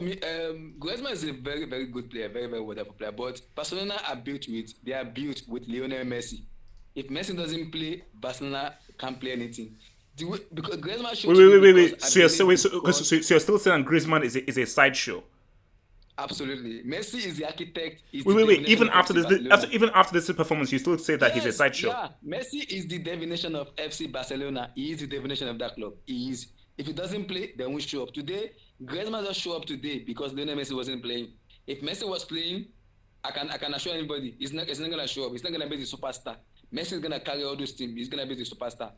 me, Griezmann is a very, very good player, very, very wonderful player. But Barcelona they are built with Lionel Messi. If Messi doesn't play, Barcelona can't play anything. Because Griezmann showed Wait, to wait, me wait, wait, because wait. I So you're still believe wait, so, okay, so, because so so you're still saying Griezmann is a sideshow? absolutely Messi is the architect, is Wait, the wait, wait. definition Even of after FC this, after Barcelona. even after this performance, you still say that he's a Yes, sideshow. yeah. Messi is the definition of FC Barcelona. He is the definition of that club. He is. If he doesn't play, they won't show up. Today, Griezmann just show up today because Lionel Messi wasn't playing. If Messi was playing, I can assure anybody, he's not gonna show up. He's not gonna be the superstar. Messi is gonna carry all those teams. He's gonna be the superstar.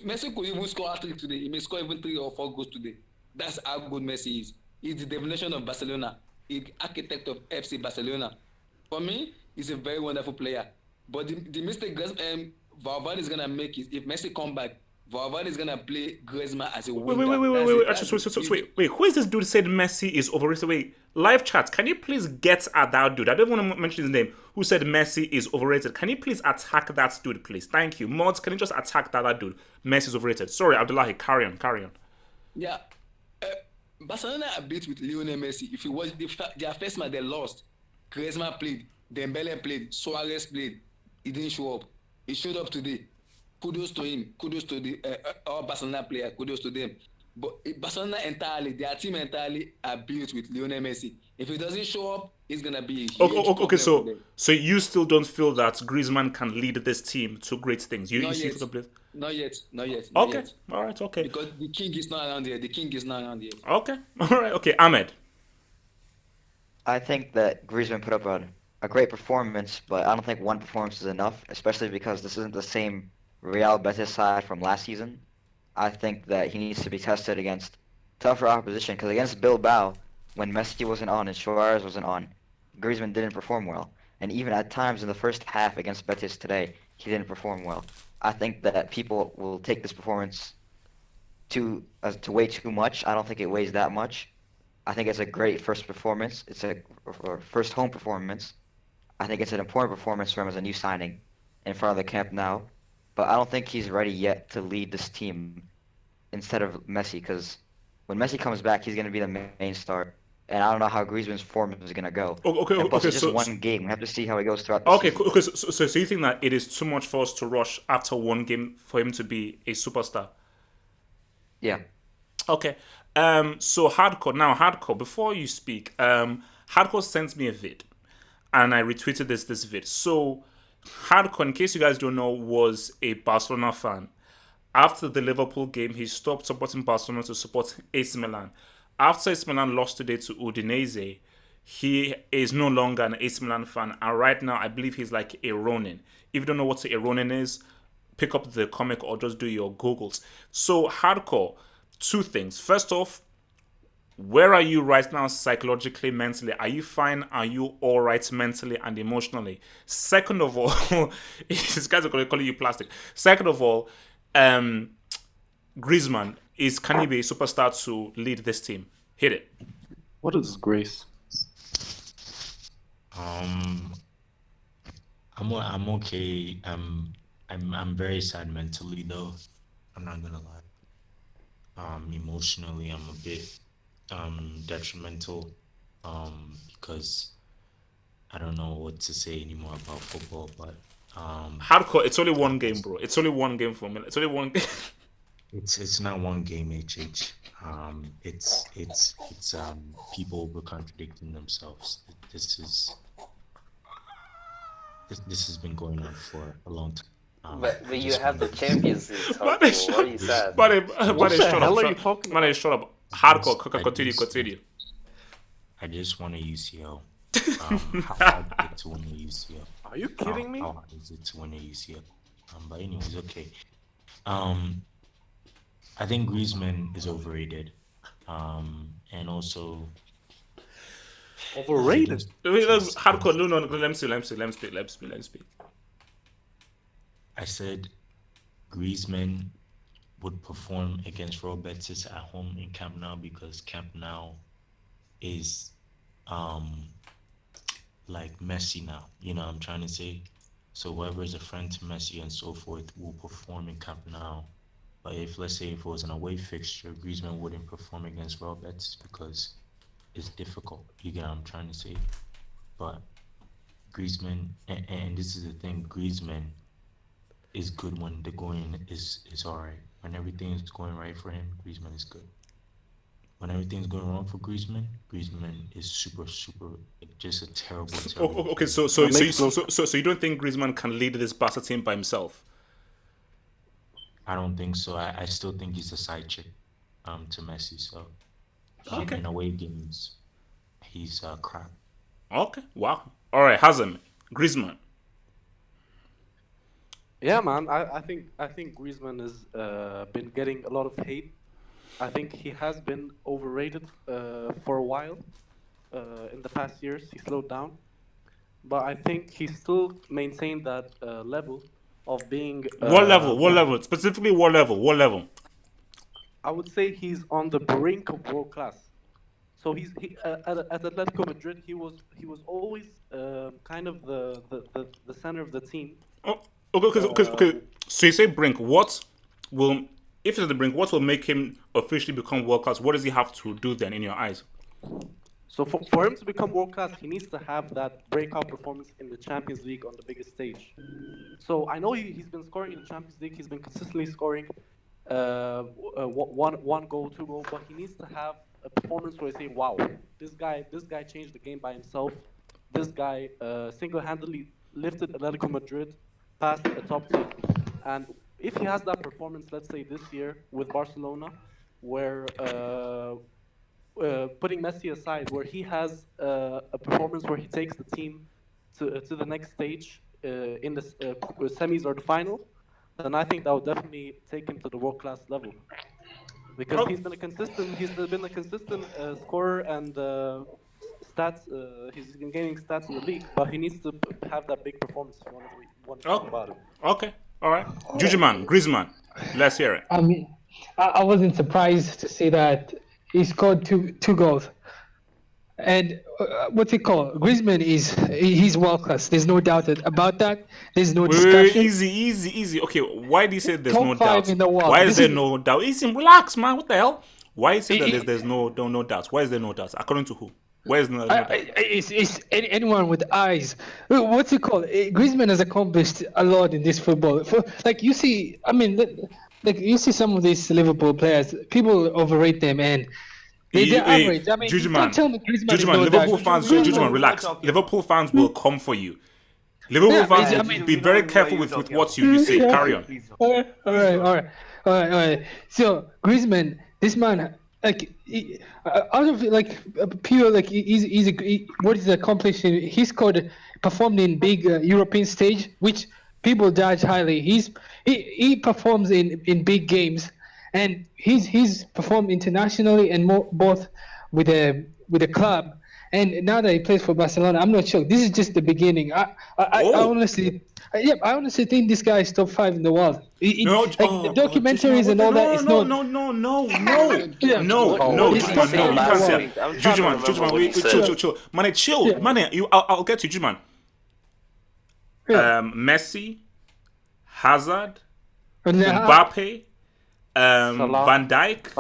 Messi could even score a trick today. He may score even 3 or 4 goals today. That's how good Messi is. He's the definition of Barcelona. He's the architect of FC Barcelona. For me, he's a very wonderful player. But the mistake Valverde is gonna make is if Messi come back, Valverde is gonna play Griezmann as a Wait, wait, wait, winger. wait, wait, That's wait, it. wait. That's Actually, the is wait. Who is this dude said Messi is overrated? Wait, live chat. Can you please get at that dude? I don't want to mention his name. Who said Messi is overrated? Can you please attack that dude, please? Thank you, mods. Can you just attack that dude? Messi is overrated. Sorry, Abdullahi. Carry on, carry on. yeah. Uh, Barcelona are beat with Lionel Messi. If you watch their first match, they lost. Griezmann played, Dembele played, Suarez played. He didn't show up. He showed up today. Kudos to him. Kudos to the all Barcelona player. Kudos to them. But Barcelona entirely, their team entirely are built with Lionel Messi. If he doesn't show up, it's gonna be a Okay, huge okay, problem for so them. you still don't feel that Griezmann can lead this team to great things? You Not see yet. for the place? Not yet. Not yet. Not Okay, yet. all right, okay, Because the king is not around here. The king is not around here. okay, all right, okay. Ahmed, I think that Griezmann put up a great performance, but I don't think one performance is enough, especially because this isn't the same Real Betis side from last season. I think that he needs to be tested against tougher opposition, because against Bilbao, when Messi wasn't on and Suarez wasn't on, Griezmann didn't perform well. And even at times in the first half against Betis today, he didn't perform well. I think that people will take this performance to weigh too much. I don't think it weighs that much. I think it's a great first performance. It's a or first home performance. I think it's an important performance for him as a new signing in front of the camp now. But I don't think he's ready yet to lead this team instead of Messi, because when Messi comes back, he's going to be the main star. And I don't know how Griezmann's form is going to go. okay, And plus, okay. it's just one game. We have to see how he goes throughout the Okay, season. cool. Okay, so you think that it is too much for us to rush after one game for him to be a superstar? Yeah. Okay. So hardcore now, hardcore. Before you speak, hardcore sent me a vid, and I retweeted this vid. So hardcore, in case you guys don't know, was a Barcelona fan. After the Liverpool game, he stopped supporting Barcelona to support AC Milan. After AC Milan lost today to Udinese, he is no longer an AC Milan fan, and right now I believe he's like a Ronin. If you don't know what a Ronin is, pick up the comic or just do your Googles. So hardcore, two things. First off, where are you right now psychologically, mentally? Are you fine? Are you all right mentally and emotionally? Second of all, these guys are going to call you plastic. Second of all, um, Griezmann is can he be a superstar to lead this team? Hit it. What is grace? Um, I'm okay. I'm very sad mentally though. I'm not gonna lie. Emotionally, I'm a bit detrimental. Because I don't know what to say anymore about football, but Hardcore. It's only I, one game, bro. It's only one game for me. It's only one game. it's not one game, HH. It's people were contradicting themselves. This is this has been going on for a long time. I But you just have want the to use Champions League, Buddy, hardcore. What are you this sad? buddy, What buddy, the shut up. hell are you Shut, talking buddy, about? shut up. this Hardcore. Continue. Continue. I just want a UCL. How hard is it to win a UCL? Are you How kidding me? how hard is it to win a UCL? But anyways, okay. Um, I think Griezmann is overrated. And also Overrated. Hardcore. No, no, no. Let me speak. Let me speak. I said Griezmann would perform against Real Betis at home in Camp Nou because Camp Nou is um like Messi now. You know what I'm trying to say? So whoever is a friend to Messi and so forth will perform in Camp Nou. But if let's say if it was an away fixture, Griezmann wouldn't perform against Real Betis because is difficult. You get what I'm trying to say? But Griezmann, and this is the thing, Griezmann is good when the going is alright. When everything is going right for him, Griezmann is good. When everything's going wrong for Griezmann, Griezmann is super, just a terrible. Okay, player. so you don't think Griezmann can lead this Barca team by himself? I don't think so. I still think he's a side chick, to Messi. So, in away games, he's crap. Okay, wow. All right, Hazem, Griezmann. Yeah, man. I think Griezmann has been getting a lot of hate. I think he has been overrated for a while. In the past years, he slowed down, but I think he still maintained that level of being. What level? What level? Specifically, what level? What level? I would say he's on the brink of world class. So at Atletico Madrid, he was always kind of the center of the team. Oh, okay. So you say brink. What will, if he's at the brink, what will make him officially become world class? What does he have to do then, in your eyes? So for him to become world class, he needs to have that breakout performance in the Champions League on the biggest stage. So I know he's been scoring in the Champions League. He's been consistently scoring one goal, 2 goals, but he needs to have a performance where I say, wow, this guy changed the game by himself. This guy single-handedly lifted Atletico Madrid past a top team. And if he has that performance, let's say this year with Barcelona, where putting Messi aside, where he has a performance where he takes the team to the next stage in the semis or the final, then I think that would definitely take him to the world-class level. Because he's been a consistent scorer and stats. He's been gaining stats in the league, but he needs to have that big performance if you want to talk about it. Okay, all right. Jujuman, Griezmann, let's hear it. I mean, I wasn't surprised to see that he scored two goals. And what's it called? Griezmann he's world class. There's no doubt about that. There's no discussion. Easy. Okay, why do you say there's Top no 5 doubt? in the world. Why is there no doubt? Easy, relax, man. What the hell? Why is it that there's no doubts? Why is there no doubts? According to who? Where is no doubt? It's anyone with eyes. What's it called? Griezmann has accomplished a lot in this football. Like you see, I mean, like you see some of these Liverpool players. People overrate them and. They're average. I mean, don't tell me Griezmann is no Liverpool doubt. fans, Jujuman, relax. Liverpool fans will come for you. Liverpool fans, be very careful with what you say. Carry on. All right. So Griezmann, this man, like, out of like pure like what he's accomplishing, performed in big European stage, which people judge highly. He performs in big games. And he's performed internationally and both with a club, and now that he plays for Barcelona, I'm not sure. This is just the beginning. I honestly think this guy is top 5 in the world. The documentaries and all that. It's not. No. You can't say that. Jujuman, wait, chill. Man, chill. Man, I'll get to Jujuman. Messi, Hazard, Mbappe. Van Dijk,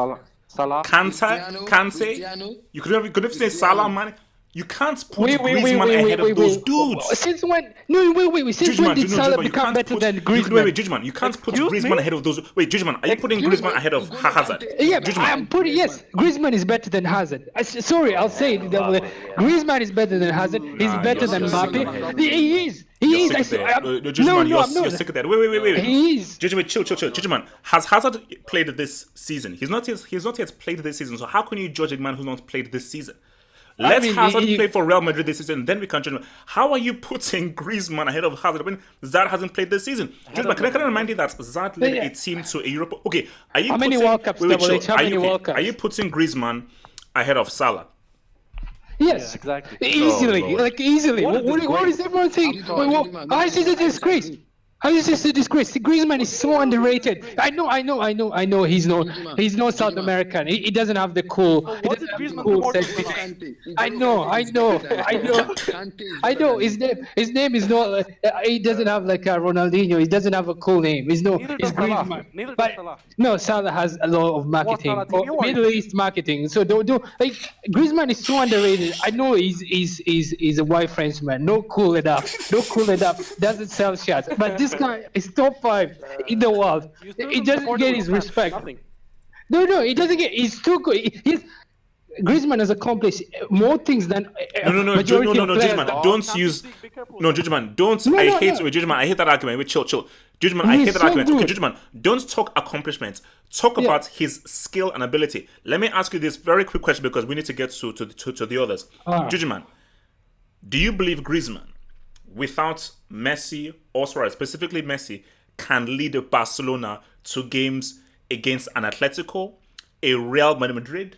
Salah, Kante. You could have said Salah, man. You can't put Griezmann ahead of those dudes. Since when? No, wait. Since when did Salah become better than Griezmann? Wait, Judgman. You can't put Griezmann ahead of those. Wait, Judgman. Are you putting Griezmann ahead of Hazard? Yeah, I'm putting yes. Griezmann is better than Hazard. Sorry, I'll say it. Griezmann is better than Hazard. He's better than Mbappe. He is. You're sick of that. Wait. He is. Judgman, chill. Judgman, has Hazard played this season? He's not yet played this season. So how can you judge a man who's not played this season? Let Hazard play for Real Madrid this season, then we can judge him. How are you putting Griezmann ahead of Hazard when Zad hasn't played this season? Judgman, can I remind you that Zad led a team to a Europe? Okay, are you how many World Cups? Are you putting Griezmann ahead of Salah? Yes, exactly. Easily. What is everyone saying? Why is it a disgrace? How is this a disgrace? Griezmann is so underrated. I know. He's no South Ujima. American. He doesn't have the cool. So He what doesn't did have the Griezmann do cool more It's than sexy N'Golo Salah? name. Kante. I N'Golo know, Kante I is better know, than I know. Kante is I better know. than His him. name. His name is not. He doesn't have like a Ronaldinho. He doesn't have a cool name. He's no. Neither He's does Salah. Griezmann. Neither does But Salah. no, Salah has a lot of What Salah? marketing, TV or Middle YouTube? East marketing. So don't like Griezmann is so underrated. I know he's a white Frenchman. No cool enough. No cool enough. Doesn't sell shots. But this guy is top 5 in the world. You still He didn't doesn't support get him with his stats. respect. Nothing. No, he doesn't get. He's too good. Griezmann has accomplished more things than majority of players. Judgment. Oh, Don't Champions use. League, be careful No, with that. Judgment. Don't. No, I no, hate. no. Wait, Judgment. I hate that argument. Wait, chill. Judgment. I He's hate that so argument. Okay, good. Judgment. Don't talk accomplishments. Talk Yeah. about his skill and ability. Let me ask you this very quick question because we need to get to the others. Alright. Judgment. Do you believe Griezmann, without Messi or Suarez, specifically Messi, can lead Barcelona to games against an Atletico, a Real Madrid,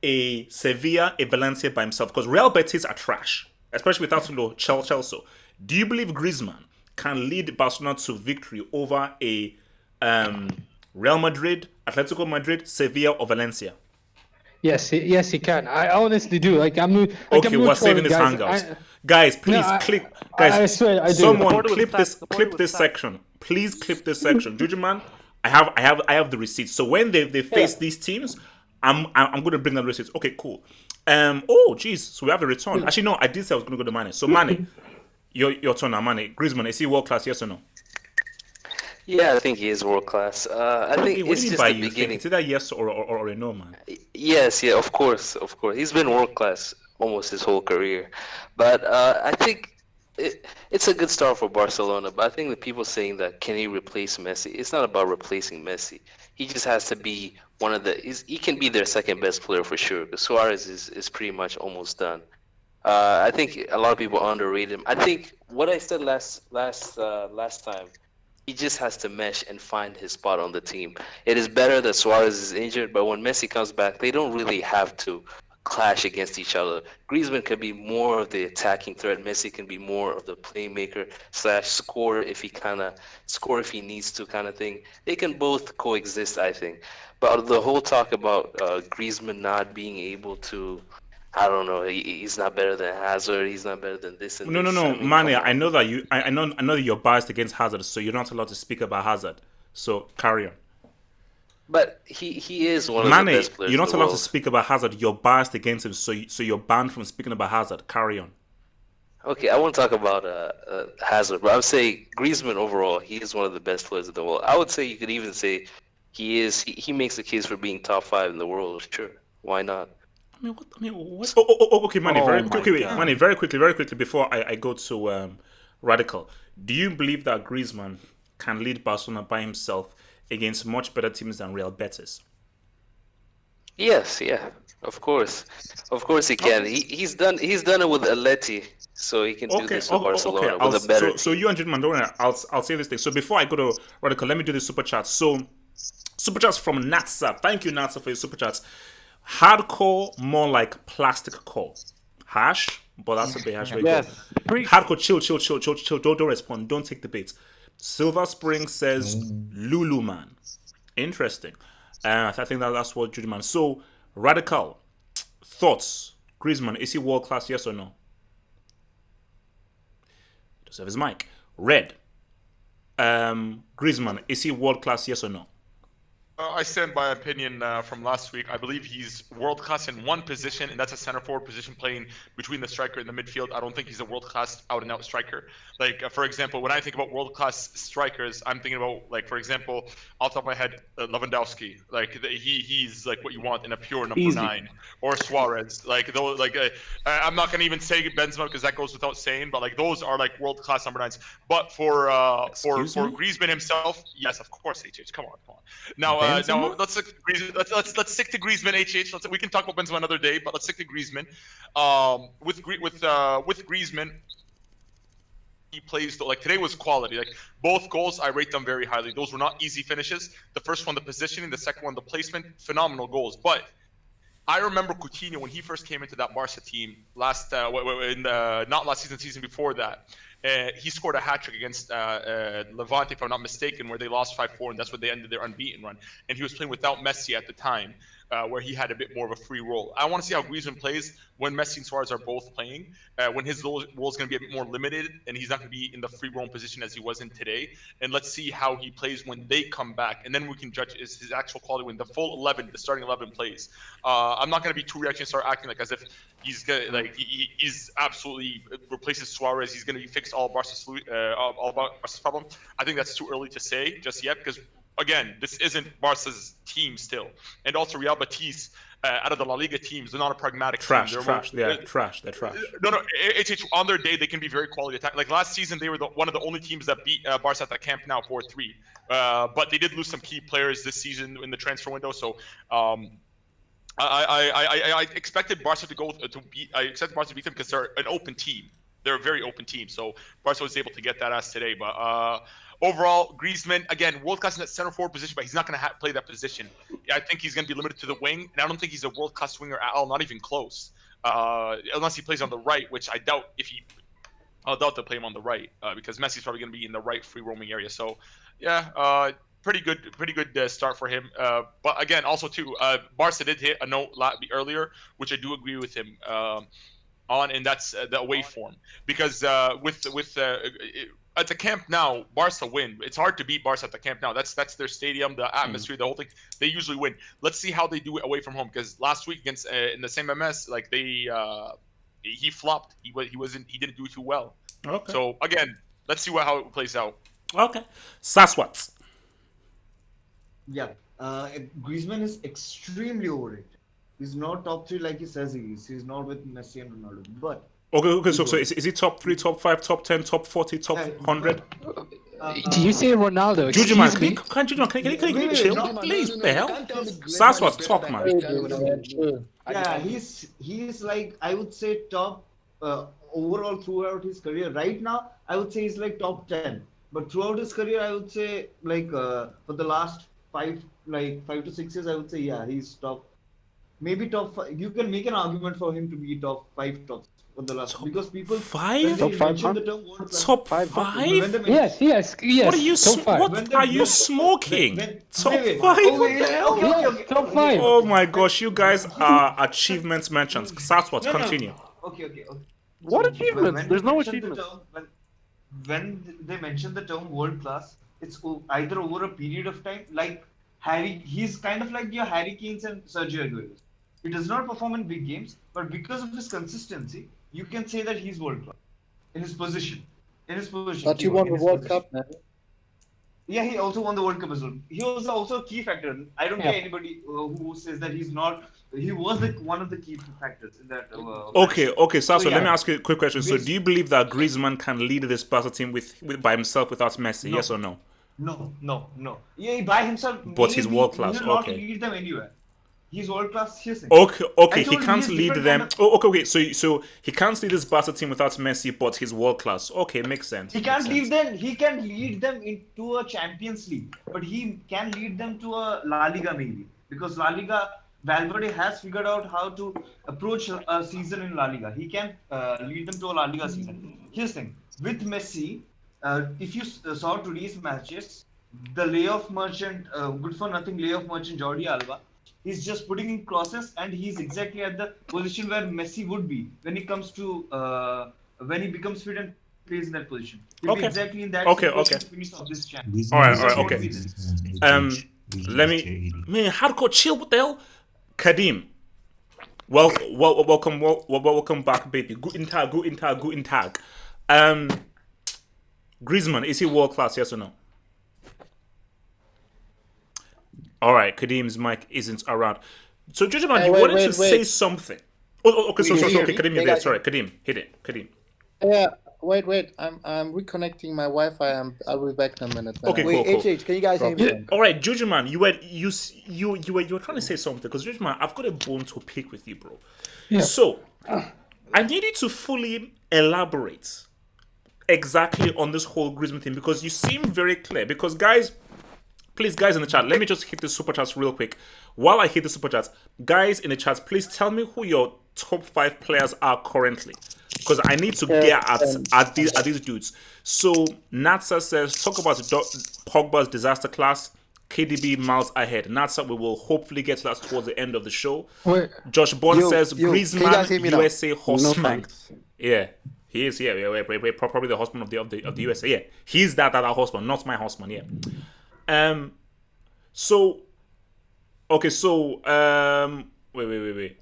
a Sevilla, a Valencia by himself? Because Real Betis are trash, especially without Chelsea. Do you believe Griezmann can lead Barcelona to victory over a Real Madrid, Atletico Madrid, Sevilla, or Valencia? Yes, he can. I honestly do. Like I'm not. Like, Okay, I'm not we're saving trolling, this guys. Hangouts. Guys, please I- clip. I Guys, swear I do. someone Support it with clip stats, this. support it Clip with this stats. section. Please clip this section, Juju man. I have the receipts. So when they face these teams, I'm going to bring the receipts. Okay, cool. Oh, jeez. So we have a return. Actually, no. I did say I was going to go to Mane. So Mane, your turn now, Mane. Griezmann, is he world class? Yes or no? Yeah, I think he is world class. I think What it's do you mean just by the you think? beginning. It's either yes or a no, man. Yes, yeah, of course, of course. He's been world class almost his whole career, but I think it's a good start for Barcelona. But I think the people saying that can he replace Messi? It's not about replacing Messi. He just has to be one of the. He can be their second best player for sure. Because Suarez is pretty much almost done. I think a lot of people underrate him. I think what I said last time. He just has to mesh and find his spot on the team. It is better that Suarez is injured, but when Messi comes back, they don't really have to clash against each other. Griezmann can be more of the attacking threat. Messi can be more of the playmaker slash scorer if he needs to kind of thing. They can both coexist, I think. But the whole talk about Griezmann not being able to, I don't know, he's not better than Hazard. He's not better than this and No, this. I mean, Mane. come I on. know that I know that you're biased against Hazard, so you're not allowed to speak about Hazard. So carry on. But he is one of Mane, the best players you're in not the allowed to world. speak about Hazard. You're biased against him, so you're banned from speaking about Hazard. Carry on. Okay, I won't talk about Hazard, but I would say Griezmann overall, he is one of the best players in the world. I would say you could even say he makes the case for being top 5 in the world. Sure, why not? I mean, what? Okay, Manny. Oh Very my quickly, wait, God. Manny. Very quickly, before I go to Radical. Do you believe that Griezmann can lead Barcelona by himself against much better teams than Real Betis? Yes, yeah, of course he can. He's done it with Atleti, so he can do Okay, this with Barcelona I'll, with a better so team. you and Gentleman, don't worry. I'll say this thing. So before I go to Radical, let me do the super chat. So super chats from Natsa. Thank you, Natsa, for your super chats. Hardcore, more like plastic core. Harsh, but that's a bit harsh. Yes. Preach. Hardcore, chill. Don't respond. Don't take the bait. Silver Spring says Lulu Man. Interesting. I think that's what Judy Man. So Radical thoughts. Griezmann, is he world class? Yes or no? He does have his mic. Red. Griezmann, is he world class? Yes or no? I stand by opinion from last week. I believe he's world class in one position, and that's a center forward position, playing between the striker and the midfield. I don't think he's a world class out and out striker. Like for example, when I think about world class strikers, I'm thinking about, like, for example, off the top of my head, Lewandowski. Like he's like what you want in a pure number Easy. 9, or Suarez. Like those, like I'm not gonna even say Benzema because that goes without saying. But like those are like world class number 9s. But for Excuse me? Griezmann himself, yes, of course, HH. Come on. Now, Benzema? let's stick to Griezmann. HH. We can talk about Benzema another day, but let's stick to Griezmann. With Griezmann, he plays like today was quality. Like both goals, I rate them very highly. Those were not easy finishes. The first one, the positioning. The second one, the placement. Phenomenal goals. But I remember Coutinho when he first came into that Barca team not last season, season before that. He scored a hat trick against Levante, if I'm not mistaken, where they lost 5-4, and that's when they ended their unbeaten run. And he was playing without Messi at the time, where he had a bit more of a free role. I want to see how Griezmann plays when Messi and Suarez are both playing, when his role is going to be a bit more limited, and he's not going to be in the free role position as he was in today. And let's see how he plays when they come back, and then we can judge his actual quality when the full 11, the starting 11 plays. I'm not going to be too reactionary, start acting like as if he's gonna, like he's absolutely replaces Suarez. He's going to be fixed all Barca's problem. I think that's too early to say just yet because again, this isn't Barca's team still, and also Real Betis. Out of the La Liga teams, they're not a pragmatic team. They're trash. They're trash. No, on their day, they can be very quality attack. Like last season, they were one of the only teams that beat Barca at the Camp Nou 4-3. But they did lose some key players this season in the transfer window. So I expected Barca to beat. I expected Barca to beat them because they're an open team. They're a very open team. So Barca was able to get that ass today. But overall, Griezmann, again, world-class in that center forward position, but he's not going to play that position. I think he's going to be limited to the wing, and I don't think he's a world-class winger at all, not even close. Unless he plays on the right, which I doubt I'll doubt to play him on the right because Messi's probably going to be in the right free roaming area. So, yeah, pretty good start for him. But again, also too, Barca did hit a note earlier, which I do agree with him on, and that's the away form because at the Camp Nou, Barca win. It's hard to beat Barca at the Camp Nou. That's their stadium, the atmosphere, the whole thing. They usually win. Let's see how they do it away from home. Because last week against in the same MS, like he flopped. He didn't do too well. Okay. So again, let's see how it plays out. Okay, Saswat. Yeah, Griezmann is extremely overrated. He's not top 3 like he says he is. He's not with Messi and Ronaldo. But okay. So is he top 3, top 5, top 10, top 40, top 100? Do you say Ronaldo? Juju man, can you chill, please? The hell? Saswat, talk man. Yeah, he's like I would say top overall throughout his career. Right now, I would say he's like top 10. But throughout his career, I would say like for the last 5 to 6 years, I would say yeah, he's top. Maybe top 5. You can make an argument for him to be top 5, top for the last because people 5. Top 5. Top 5. Yes. What are you? What are you smoking? Top 5. What the hell? Yeah, top 5. Oh my gosh, you guys are achievements merchants. Saswat, continue. Okay. What achievements? There's no achievements. When they mention the term world class, it's either over a period of time, like he's kind of like your Harry Kane's and Sergio Aguero. He does not perform in big games, but because of his consistency, you can say that he's world class in his position. But he won the World Cup, man. Yeah, he also won the World Cup as well. He was also a key factor. I don't care anybody who says that he's not. He was one of the key factors in that. Okay. So let me ask you a quick question. So, do you believe that Griezmann can lead this Barca team by himself without Messi? No. Yes or no? No. Yeah, by himself. But he's world class. He will not lead them anywhere. He's world class. Okay. He can't lead them. Okay. So he can't lead this Barca team without Messi, but he's world class. Okay, makes sense. He can't lead them. He can lead them into a Champions League, but he can lead them to a La Liga maybe because La Liga. Valverde has figured out how to approach a season in La Liga. He can lead them to a La Liga season. Here's the thing. With Messi, if you saw today's matches, the layoff merchant, good for nothing layoff merchant Jordi Alba, he's just putting in crosses and he's exactly at the position where Messi would be when he comes to, when he becomes fit and plays in that position. He'll be exactly in that position to finish off this champion. All right, okay. Let me, man, hardcore chill, what the hell? Kadim, welcome back, baby. Guten Tag. Griezmann, is he world class? Yes or no? All right, Kadim's mic isn't around. So, Judgment, you wanted to say something. Okay, Kadim, you're there. Sorry, Kadim, hit it. Kadim. Yeah. Wait. I'm reconnecting my Wi-Fi. I'll be back in a minute. Okay, cool. HH, can you guys hear me? All right, Jujuman, you were trying to say something because Jujuman, I've got a bone to pick with you, bro. Yeah. So, I need you to fully elaborate exactly on this whole Griezmann thing because you seem very clear. Because guys, please, guys in the chat, let me just hit the super chats real quick. while I hit the super chats, guys in the chat, please tell me who your top 5 players are currently, because I need to get at these dudes. So Natsa says, talk about Pogba's disaster class. KDB miles ahead. Natsa, we will hopefully get to that towards the end of the show. Wait. Josh Bond says, can you guys Griezmann, hear me now? USA No horseman. thanks. Yeah, he is. Yeah, probably the horseman of the USA. Yeah, he's that horseman, not my horseman. Yeah. So, okay. So, wait.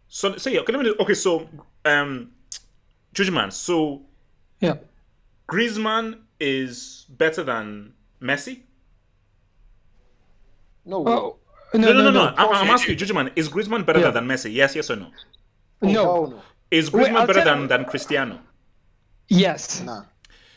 So yeah. Okay, Jujuman. So, Yeah. Griezmann is better than Messi. No way. Oh, No. I'm asking you, Jujuman. Is Griezmann better Yeah. than Messi? Yes or no? No. Hell no. Is Wait, Griezmann I'll better tell- than Cristiano? Yes. Nah.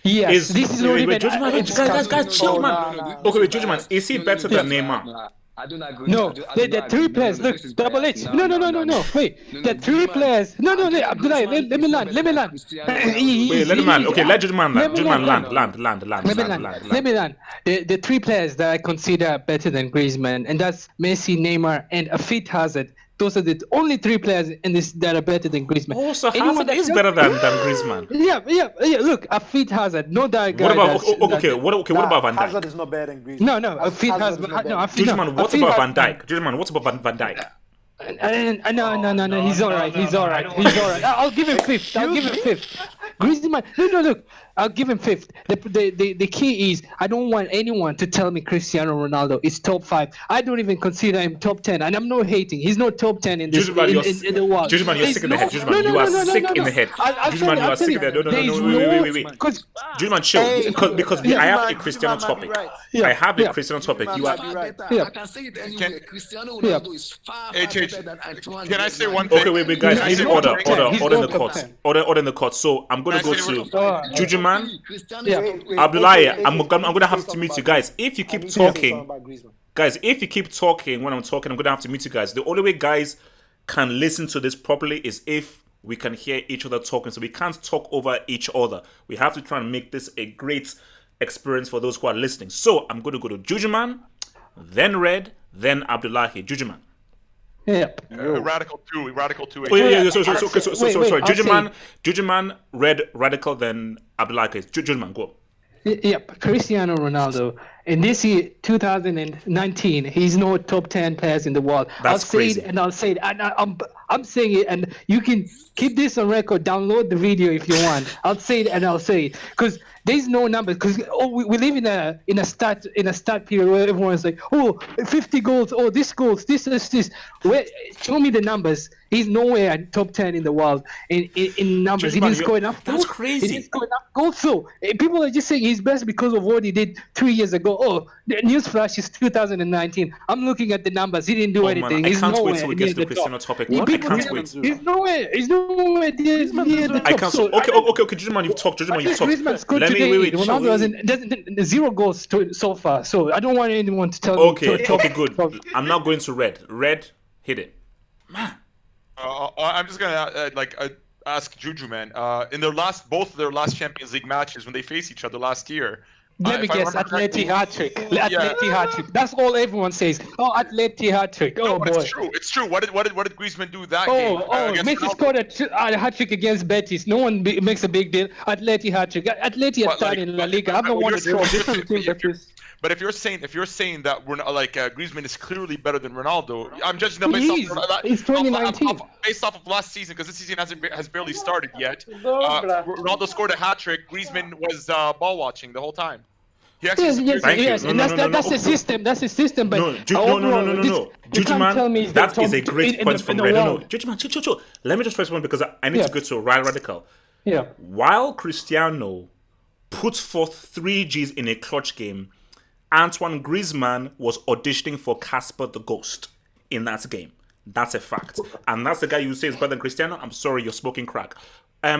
Yes. This is not even. Jujuman, it's guys, chill, man. nah. Okay, wait, Jujuman, is he better than Neymar? I don't agree. No, I do the not three agree. players. No, Look, this is double biased. H. No. Wait, the three Griezmann- players. No. Abdullah, Griezmann let me is land. better Let me than land. Cristiano Ronaldo. Wait, let him land. Okay, let Jujuman land. Jujuman land. Let me land. The three players that I consider better than Griezmann, and that's Messi, Neymar, and a fit Hazard. Those are the only three players in this that are better than Griezmann. Oh, so Anyone Hazard that is just- better than Griezmann. Yeah. Look, a fit Hazard, no that guy. What about that's- what about Van Hazard Dijk? is not better than Griezmann. No, a fit Hazard is Hazard. not better. No, a fit. Jujuman, no, what a fit about Hazard- Van Dijk? Jujuman, what about Van Dijk? No, he's all right. He's all right. I'll give him fifth. Griezmann, no, look, I'll give him fifth. The key is I don't want anyone to tell me Cristiano Ronaldo is top 5. I don't even consider him top 10, and I'm not hating. He's not top 10 in this Jujuman, in the world. Jujuman, you're There's sick in the head. no- Jujuman, you are sick in the head. Jujuman, you are sick in the head. No, wait. Because Jujuman, chill. Hey, because yeah, I have a Jujuman, Cristiano Jujuman might topic. be right. Yeah, I have a yeah. Cristiano topic. Jujuman You might are. be right. Yeah. I can say it anywhere. Cristiano Ronaldo is far HH, better than Antoine. Can I say Griezmann. one thing? Okay, wait, guys. Yeah, I he's need not order top 10. He's in the not top court. 10. Order in the court. So I'm gonna Can I go say to what- Jujuman. Cristiano Yeah. is top Wait, Abdullahi, okay, I'm okay, gonna have say to mute something you about guys. Griezmann. If you I keep need to say talking, something about Griezmann. guys, if you keep talking when I'm talking, I'm gonna have to mute you guys. The only way guys can listen to this properly is if we can hear each other talking. So we can't talk over each other. We have to try and make this a great experience for those who are listening. So I'm gonna go to Jujuman, then Red, then Abdullahi. Jujuman. Yeah. Radical 2. Oh yeah. Wait, Sorry. I'll Jujuman, Red, Radical, then Abdullahi. Jujuman, go. Yep, Cristiano Ronaldo. In this year, 2019, he's no top 10 players in the world. That's I'll say crazy. it, and I'll say it, and I'm saying it, and you can keep this on record. Download the video if you want. I'll say it, and I'll say it, because there's no numbers. Because we live in a stat period where everyone's like, 50 goals, this goals, this. Where, show me the numbers. He's nowhere at top 10 in the world in numbers. He Jujuman, didn't score enough that's goals. crazy. He didn't score enough goals. So people are just saying he's best because of what he did 3 years ago. The newsflash is 2019. I'm looking at the numbers. He didn't do Oh, man, anything. I He's can't wait nowhere till we near get to the the Cristiano top. topic. He- I people- can't wait. He's nowhere near the top. I can't. So Okay, Jujuman, you've talked. at least Let Griezmann scored me today. wait. Ronaldo doesn't 0 goals so far. So I don't want anyone to tell me. Okay, top- good. top- I'm now going to Red. Red, hit it. I'm just gonna ask Juju, man. In both their last Champions League matches when they faced each other last year. Let me if I guess, remember correctly- Atleti hat-trick. Yeah. Atleti hat-trick. That's all everyone says. Atleti hat-trick. No, Oh, but boy. It's true. What did Griezmann do that game? Against Messi Ronaldo? scored a hat-trick against Betis. No one makes a big deal. Atleti hat-trick. Atleti But, have started in La Liga. I don't but want you're to saying- throw. Different team that is. But if you're saying that Griezmann is clearly better than Ronaldo, I'm judging them He based is. off It's 2019. based off of last season because this season has barely started yet. Dobra. Ronaldo scored a hat trick. Griezmann was ball watching the whole time. He actually Yes, Thank you. yes, No, and no, that's no, no, that's no. the system. That's the system. But No, overall, you can't tell me Jujuman, he's that the is a top great in point the- from in the Red. No, world. Jujuman, chill. Let me just first one because I need Yeah. to go to Radical. Yeah. While Cristiano put forth 3 Gs in a clutch game, Antoine Griezmann was auditioning for Casper the Ghost in that game. That's a fact. And that's the guy you say is better than Cristiano. I'm sorry, you're smoking crack.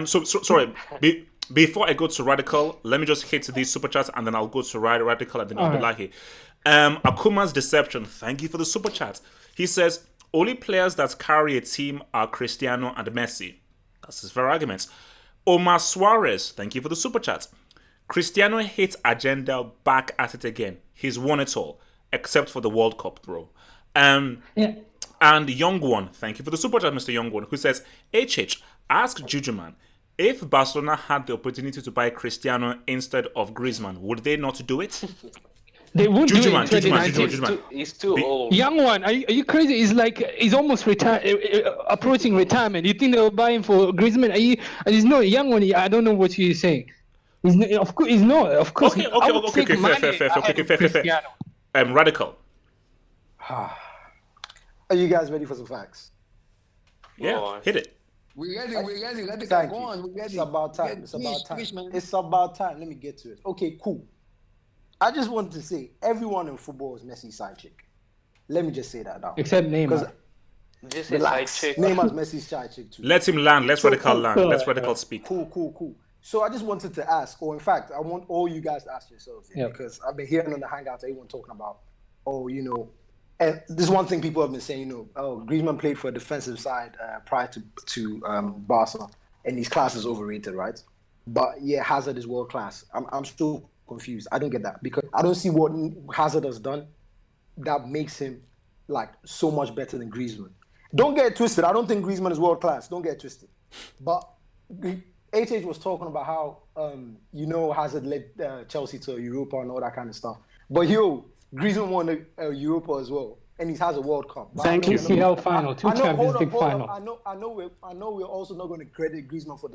Sorry. Before I go to Radical, let me just hit these super chats and then I'll go to Radical and then Abdullahi. Akuma's Deception, thank you for the super chat. He says, only players that carry a team are Cristiano and Messi. That's his very arguments. Omar Suarez, thank you for the super chat. Cristiano hates agenda, back at it again. He's won it all, except for the World Cup, bro. Yeah. And Young One, thank you for the super chat, Mr. Young One, who says, HH, ask Jujuman, if Barcelona had the opportunity to buy Cristiano instead of Griezmann, would they not do it? They won't do it in Jujuman, Jujuman, 2019. Jujuman. He's too Be- old. Young one, are you crazy? He's like he's almost approaching retirement. You think they'll buy him for Griezmann? He's no young one. I don't know what you're saying. Of course, he's not. Of course, Okay, I would take fair, Mane fair, ahead of Cristiano. Radical. Are you guys ready for some facts? Yeah, on. hit it. We ready. Thank Go you. on, we ready. It's about time. It's Please, about time. please, man. It's about time. Let me get to it. Okay, cool. I just wanted to say everyone in football is Messi's side chick. Let me just say that now. Except Because Neymar. Just his side relax. chick. Neymar's Messi's side chick too. Let him land. Let's So Radical cool. land. Let's Radical speak. Cool. So I just wanted to ask, or in fact, I want all you guys to ask yourselves here, Yeah. because I've been hearing on the Hangout everyone talking about, and this one thing people have been saying, Griezmann played for a defensive side prior to Barca, and his class is overrated, right? But yeah, Hazard is world class. I'm still confused. I don't get that because I don't see what Hazard has done that makes him like so much better than Griezmann. Don't get it twisted. I don't think Griezmann is world class. Don't get it twisted. But HH was talking about how Hazard led Chelsea to Europa and all that kind of stuff. But Griezmann won a Europa as well, and he has a World Cup. But Thank you. UCL final, two Champions League final. I know. We're also not going to credit Griezmann for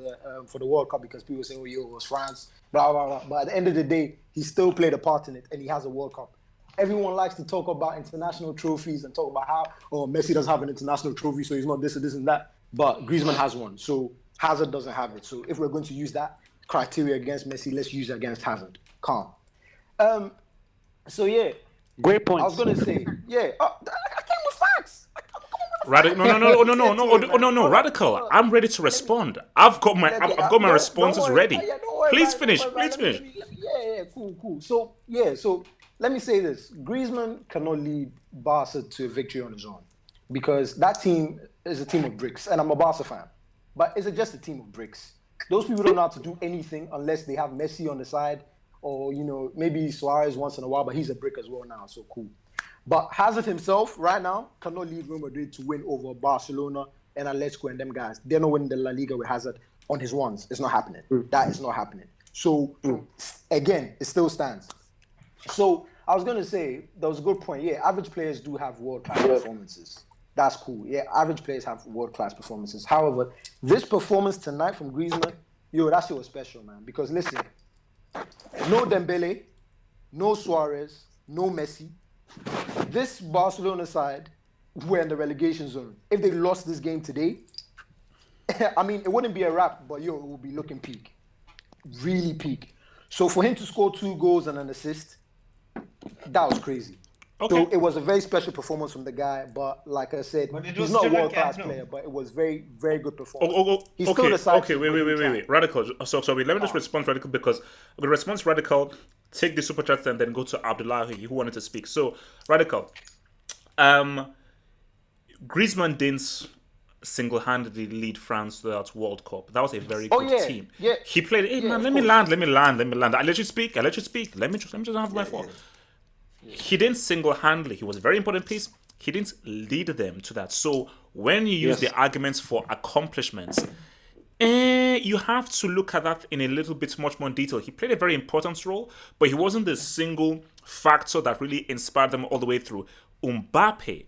the World Cup because people are saying, it was France, blah blah blah. But at the end of the day, he still played a part in it, and he has a World Cup. Everyone likes to talk about international trophies and talk about how Messi doesn't have an international trophy, so he's not this and that. But Griezmann has one, so Hazard doesn't have it. So if we're going to use that criteria against Messi, let's use it against Hazard. Calm. So yeah. Great point. I was gonna say, yeah. I came with facts. Radical. No. Radical. I'm ready to respond. I've got my responses ready. Please finish. Yeah. Cool. So let me say this: Griezmann cannot lead Barca to a victory on his own because that team is a team of bricks, and I'm a Barca fan. But is it just a team of bricks? Those people don't know how to do anything unless they have Messi on the side. Or, maybe Suarez once in a while, but he's a brick as well now, so cool. But Hazard himself, right now, cannot lead Real Madrid to win over Barcelona and Atletico and them guys. They're not winning the La Liga with Hazard on his ones. It's not happening. That is not happening. So, again, it still stands. So, I was going to say, that was a good point. Yeah, average players do have world-class performances. That's cool. Yeah, average players have world-class performances. However, this performance tonight from Griezmann, that shit was special, man. Because, listen, no Dembele, no Suarez, no Messi. This Barcelona side were in the relegation zone. If they lost this game today, I mean, it wouldn't be a wrap, but it would be looking peak. Really peak. So for him to score 2 goals and an assist, that was crazy. Okay. So it was a very special performance from the guy, but like I said, he's not a world-class player, but it was very, very good performance. He's still the side wait. Radical. So sorry, let me just respond to Radical because I'm going to respond to Radical, take the super chat and then go to Abdullahi who wanted to speak. So, Radical, Griezmann didn't single-handedly lead France to that World Cup. That was a very good team. Yeah. He played, let me land. I let you speak. Let me just have my fault. He didn't single-handedly. He was a very important piece. He didn't lead them to that. So when you use the arguments for accomplishments, you have to look at that in a little bit much more detail. He played a very important role, but he wasn't the single factor that really inspired them all the way through. Mbappe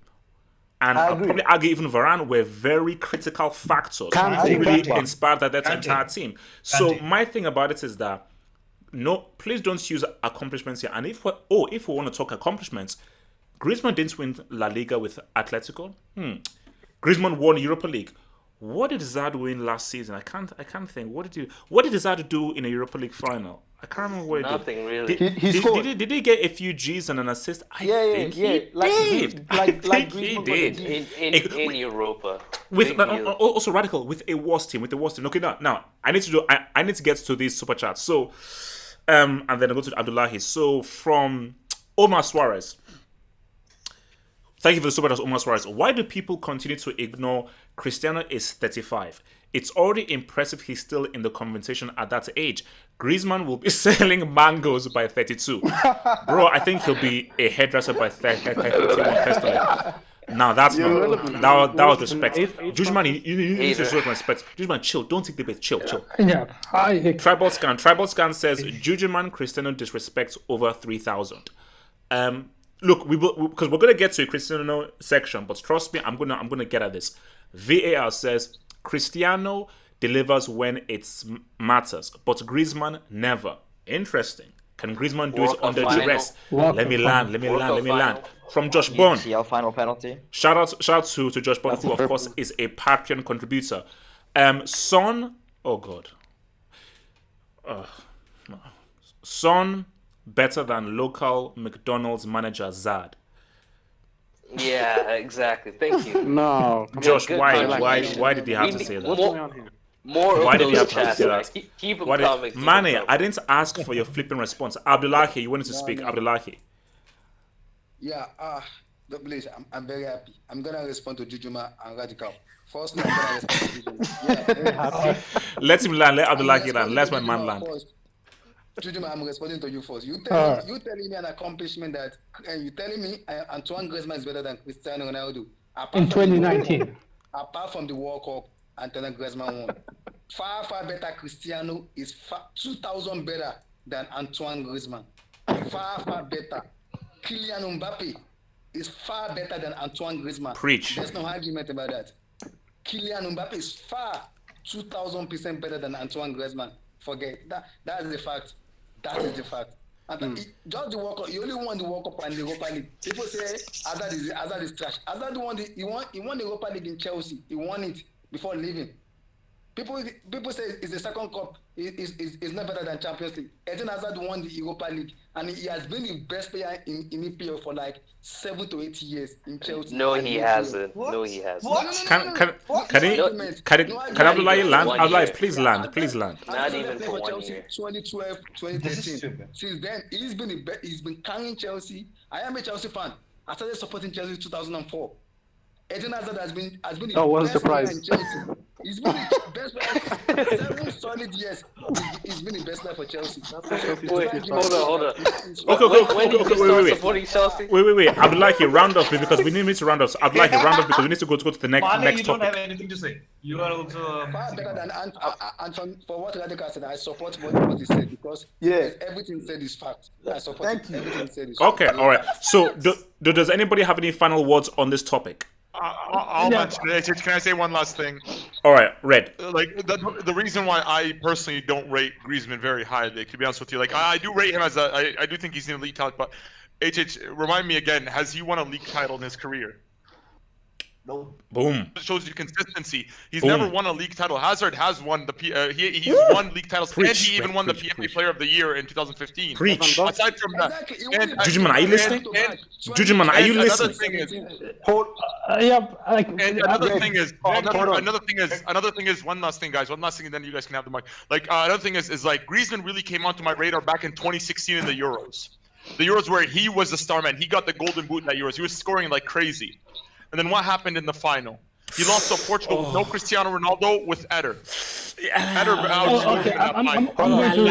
and I'll probably argue even Varane were very critical factors who really inspired that entire team. So my thing about it is that no, please don't use accomplishments here. And if we want to talk accomplishments, Griezmann didn't win La Liga with Atletico. Griezmann won Europa League. What did Hazard win last season? I can't think. What did Hazard do in a Europa League final? I can't remember what he did. Nothing really. He scored. Did he get a few G's and an assist? I think he did. In Europa. Also Radical with a worse team. Okay, now I need to get to these super chats. So, and then I go to Abdullahi. So from Omar Suarez. Thank you for the super chat, Omar Suarez. Why do people continue to ignore Cristiano is 35? It's already impressive he's still in the conversation at that age. Griezmann will be selling mangoes by 32. Bro, I think he'll be a hairdresser by 31 personally. Now that's not that was respect. Judgman, you need to show respect. Judgman, chill. Don't take the bait. Chill. Yeah. Tribal scan says Judgman Cristiano disrespects over 3,000. Look, we will because we're gonna get to a Cristiano section, but trust me, I'm gonna get at this. VAR says Cristiano delivers when it matters, but Griezmann never. Interesting. Can Griezmann do it under duress? Let me land. From Josh Bond. UCL final penalty. Shout out to Josh Bond, who of course is a Patreon contributor. Son, oh god. Son better than local McDonald's manager Zad. Yeah, exactly. Thank you. No. Josh, good why did he have to say What's that? going on here? More Why of did he those have to chats. say that? Keep them coming. Mane, I didn't ask for your flipping response. Abdullahi, you wanted to speak. Abdullahi. Yeah, please, I'm very happy. I'm gonna respond to Jujuma and Radical. Firstly, I'm gonna respond to Jujuma. Yeah, very happy. Let him land. Let Abdullahi land. Let my man land. Jujuma, I'm responding to you first. You telling me an accomplishment that, and you telling me Antoine Griezmann is better than Cristiano Ronaldo In 2019. Apart from the World Cup, Antoine Griezmann won. Far better. Cristiano is 2,000 better than Antoine Griezmann. Far better. Kylian Mbappe is far better than Antoine Griezmann. Preach. There's no argument about that. Kylian Mbappe is far 2,000% better than Antoine Griezmann. Forget that. That's the fact. That is the fact. And just the World Cup, he only won the World Cup and the Europa League. People say Hazard is trash. Hazard won the Europa League in Chelsea. He won it before leaving. People say it's the second cup. It's not better than Champions League. Eden Hazard won the Europa League, and he has been the best player in EPL for like 7 to 8 years in Chelsea. No, he hasn't. No, he hasn't. Can Abdullahi land? Abdullahi, please land. Not even for 1 Chelsea, year. 2012, 2013. Since then, he's been carrying Chelsea. I am a Chelsea fan. I started supporting Chelsea in 2004. Eden Hazard has been the best player in Chelsea. He's been the best player for 7 solid years. He's been the best player for Chelsea. Wait, hold on. Okay, When did you start supporting Chelsea? Wait. Abdullahi, round off because we need to round off. Abdullahi, round off because we need to go to the next you don't topic. have anything to say. You are also far better than Anton. For what Radical said, I support what he said because everything said is fact. I support everything said is fact. Okay, all right. So, does anybody have any final words on this topic? I'll mention it. Can I say one last thing? All right, Red. Like the reason why I personally don't rate Griezmann very highly, to be honest with you, like I do rate him as I do think he's an elite talent, but remind me again, has he won a league title in his career? no. Boom. It shows you consistency. He's Boom. never won a league title. Hazard has won the he's won league titles, and he even won the PFA Player of the Year in 2015. Preach. Aside from that, Judgman, are you listening? Judgman, are you listening? Another thing is one last thing, guys. One last thing, and then you guys can have the mic. Like another thing is like Griezmann really came onto my radar back in 2016 in the Euros. The Euros where he was the star man. He got the golden boot in that Euros. He was scoring like crazy. And then what happened in the final? He lost to Portugal with no Cristiano Ronaldo with Eder. Eder Okay, I'm going to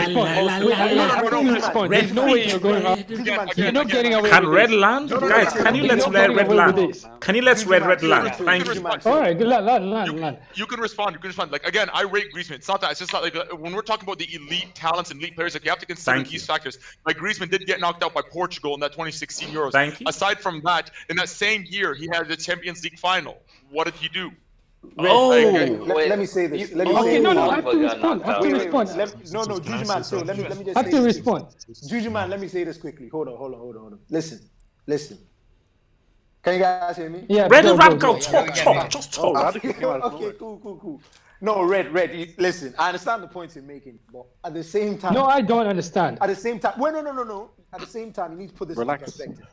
respond. There's no way you're going out. You're not getting away Can with Red this. land? Guys, can you let Red land? Can you let Red land? Thank you. All right, land. You can respond. Like again, I rate Griezmann. It's not that. It's just not like when we're talking about the elite talents and elite players, like you have to consider these factors. Like Griezmann did get knocked out by Portugal in that 2016 Euros. Thank you. Aside from that, in that same year, he had the Champions League final. What did he do? Let me say this. No, I have to respond. No, Jujuman. So let me just. I have to respond. Jujuman, let me say this quickly. Hold on. Listen. Can you guys hear me? Yeah. Red and Radical, talk. Just talk. Okay, cool. No, Red. Listen, I understand the points you're making, but at the same time. No, I don't understand. At the same time, no. At the same time, you need to put this in perspective.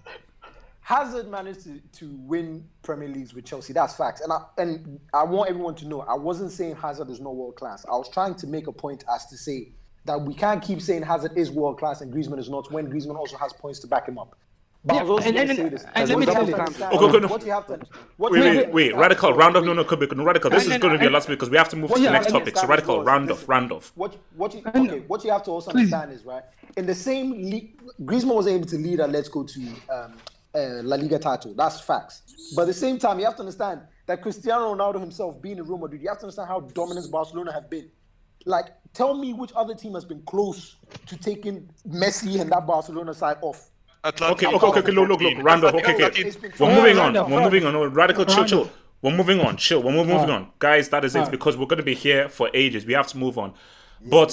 Hazard managed to win Premier Leagues with Chelsea. That's facts. And I want everyone to know, I wasn't saying Hazard is not world class. I was trying to make a point as to say that we can't keep saying Hazard is world class and Griezmann is not when Griezmann also has points to back him up. But I Yeah, was also and- going to and- say this. and let me What you tell have you- to understand- Okay, okay, no. What you have to. What you Wait, have wait, to wait. understand- Radical, so, round off. wait. No, Radical. This is Okay. going to be your last because we have to move to the yeah, next let me topic. So, understand Radical, was, round off, listen, round off. What you have to also Please. understand is right in the same league. Griezmann was able to lead Atletico to La Liga title. That's facts. But at the same time, you have to understand that Cristiano Ronaldo himself being in Real Madrid, you have to understand how dominant Barcelona have been. Like, tell me which other team has been close to taking Messi and that Barcelona side off. Okay, look, round off. Okay. We're moving on. No, Radical, chill. We're moving on. We're moving on. Guys, that is it because we're going to be here for ages. We have to move on. But